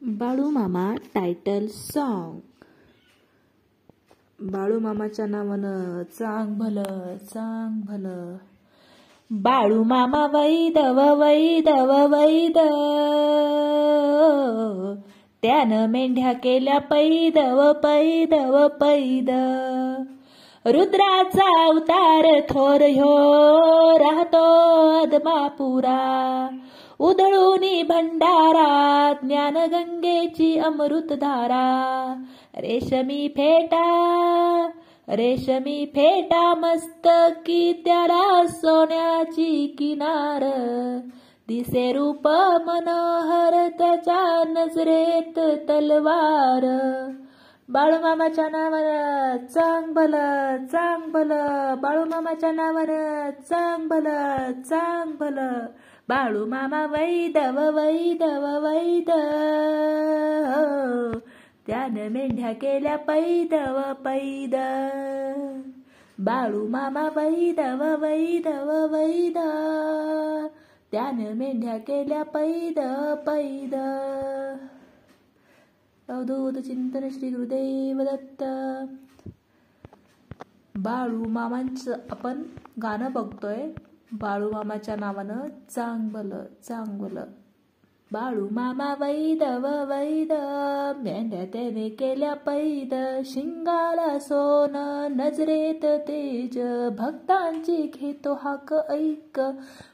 Balumama title song. बाळूमामाच्या नावानं चांग भलं चांग भलं. बाळूमामा वैदव वैदव वैद, त्यानं मेंढ्या केल्या पैदव पैदव पैद. रुद्राचा अवतार थोर ह्यो राहतो अदमापुरा, उधळूनी भंडारा ज्ञानगंगेची अमृतधारा. रेशमी फेटा मस्तकी त्याला सोन्याची किनार, दिसे रूप मनोहर त्याच्या नजरेत तलवार. बाळूमामाच्या नावानं चांग भलं चांग भलं, बाळूमामाच्या नावानं चांग भलं चांग भलं. बाळूमामा वैदव वैदव वैद, त्यानं मेंढ्या केल्या पैदव पैद. बाळूमामा वैदव वैदव वैद, त्यानं मेंढ्या केल्या पैद पैद. अवधूत चिंतन श्री गुरुदेव दत्त. बाळूमामांचं आपण गाणं बघतोय. बाळूमामाच्या नावानं चांग भलं चांग भलं. बाळूमामा वैदव वैद, मेंढ्या त्याने केल्या पैद. शिंगाला सोनं नजरेत तेज, भक्तांची घेतो हाक ऐक.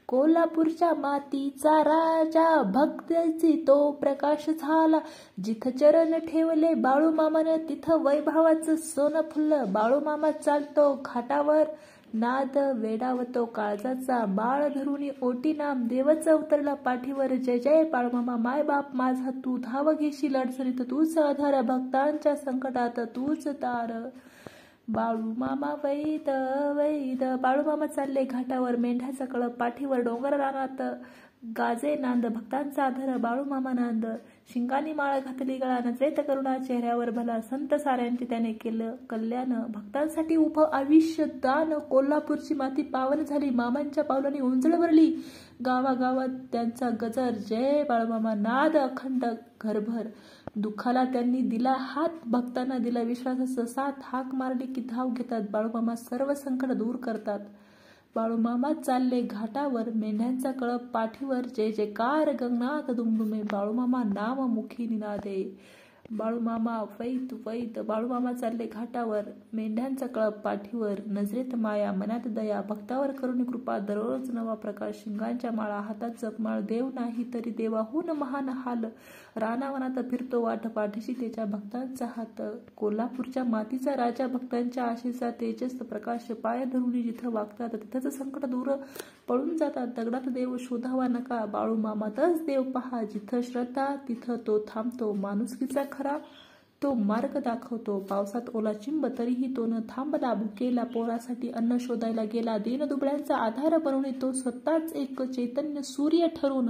कोल्हापूरच्या मातीचा राजा, भक्ताची तो प्रकाश झाला. जिथं चरण ठेवले बाळूमामानं, तिथं वैभवाचं सोनं फुललं. बाळूमामा चालतो घाटावर, नाद वेडावतो काळजाचा. बाळ धरुणी ओटी नाम देवच उतरला पाठीवर. जय जय बाळूमामा माय बाप माझा, तू धाव घेशील अडचणीत तूच आधार, भक्तांच्या संकटात तूच तार. बाळूमामा वैद वैद. बाळूमामा चालले घाटावर, मेंढ्याचा कळप पाठीवर. डोंगर रानात गाजे नांद, भक्तांचा आधार बाळूमामा नांद. शिंगानी माळ घातली गळा, नजरेत करुणा चेहऱ्यावर भला. संत साऱ्यांचे त्याने केलं कल्याण, भक्तांसाठी उभं आयुष्य दान. कोल्हापूरची माती पावन झाली, मामांच्या पावलांनी उंजळवरली. गावागावात त्यांचा गजर, जय बाळूमामा नाद अखंड घरभर. दुःखाला त्यांनी दिला हात, भक्तांना दिला विश्वासाचा साथ. हाक मारली की धाव घेतात, बाळूमामा सर्व संकट दूर करतात. बाळूमामा चालले घाटावर, मेंढ्यांचा कळप पाठीवर. जय जयकार गगनात दुमदुमे, बाळूमामा नाम मुखी निनादे. बाळूमामा वैद वैद. बाळूमामा चालले घाटावर, मेंढ्यांचा कळप पाठीवर. नजरेत माया मनात दया, भक्तावर करुणी कृपा. दररोज नवा प्रकाश, शिंगांच्या माळा हातात जपमाळ. देव नाही तरी देवाहून महान हाल, रानावनात फिरतो वाट. पाठीशी त्याच्या भक्तांचा हात. कोल्हापूरच्या मातीचा राजा, भक्तांच्या आशेचा तेजस प्रकाश. पाय धरुणी जिथं वागतात, तिथंच संकट दूर पळून जातात. दगडात देव शोधावा नका, बाळूमामातच देव पहा. जिथं श्रद्धा तिथं तो थांबतो, माणुसकीचा खरा तो मार्ग दाखवतो. पावसात ओला चिंब तरीही तो न थांबला, भुकेला पोरासाठी अन्न शोधायला गेला. दीनदुबळ्यांचा आधार बनवणे तो स्वतःच एक चैतन्य सूर्य ठरून.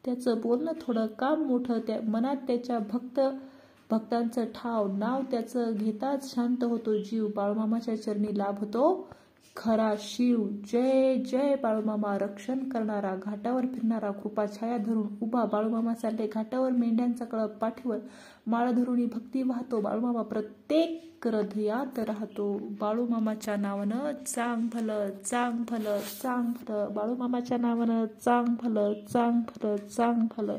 त्याचं बोलणं थोडं काम मोठं, त्या मनात त्याच्या भक्तांचं ठाव. नाव त्याचं घेताच शांत होतो जीव, बाळूमामाच्या चरणी लाभतो खरा शिव. जय जय बाळूमामा रक्षण करणारा, घाटावर फिरणारा, कृपा छाया धरून उभा. बाळूमामा चालले घाटावर, मेंढ्यांचा कळप पाठीवर. माळ धरुणी भक्ती वाहतो, बाळूमामा प्रत्येक हृदयात राहतो. बाळूमामाच्या नावानं चांग भलं चांग भलं चांग भलं. बाळूमामाच्या नावानं चांग भलं चांग भलं चांग भलं.